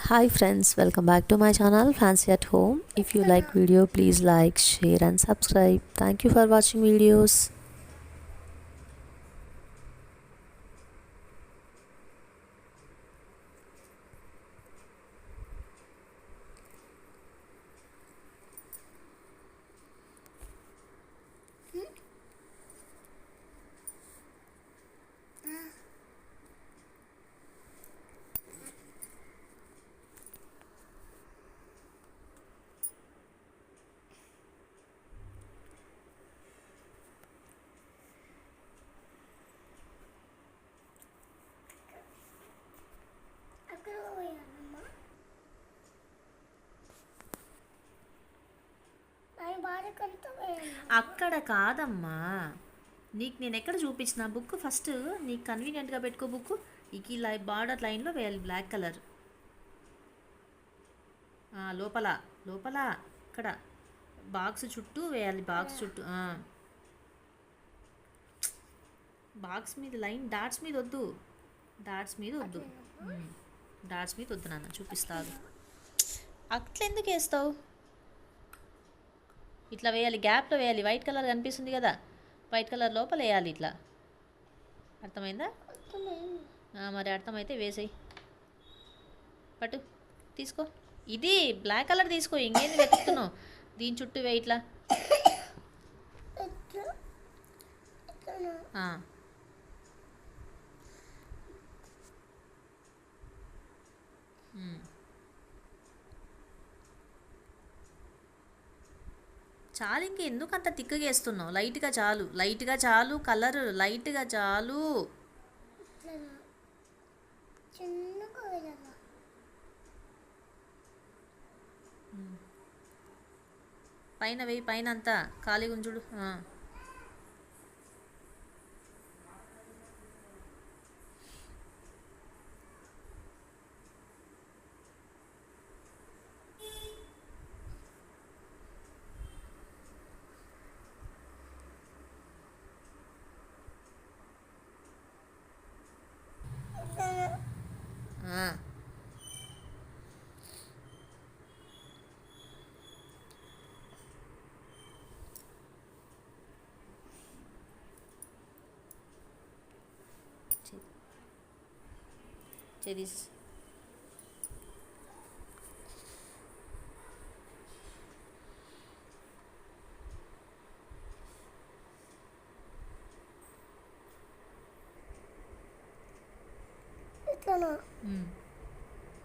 Hi friends, welcome back to my channel Fancy at Home. If you like video, please like, share and subscribe. Thank you for watching videos. అక్కడ కాదమ్మా. నీకు నేను ఎక్కడ చూపించిన book first నీకు కన్వీనియంట్గా పెట్టుకో. బుక్ ఈ బార్డర్ లైన్లో వేయాలి బ్లాక్ కలర్. లోపల లోపల ఇక్కడ బాక్స్ చుట్టూ వేయాలి. బాక్స్ చుట్టూ బాక్స్ మీద లైన్ డాట్స్ మీద వద్దు. డాట్స్ మీద వద్దు. డాట్స్ మీద వద్దు నాన్న, చూపిస్తాను. అట్లా ఎందుకు వేస్తావు? ఇట్లా వేయాలి, గ్యాప్లో వేయాలి. వైట్ కలర్ కనిపిస్తుంది కదా, వైట్ కలర్ లోపల వేయాలి ఇట్లా. అర్థమైందా? మరి అర్థమైతే వేసేయి. పట్టు, తీసుకో. ఇది బ్లాక్ కలర్ తీసుకో, ఇంకేంది వెతుకుతున్నావు? దీని చుట్టూ వే ఇట్లా. చాలు, ఇంక ఎందుకు అంత తిక్కగా వేస్తున్నావు? లైట్గా చాలు, లైట్గా చాలు. కలర్ లైట్గా చాలు. పైన వేయి, పైన అంతా ఖాళీగా ఉంచుడు. చెరీస్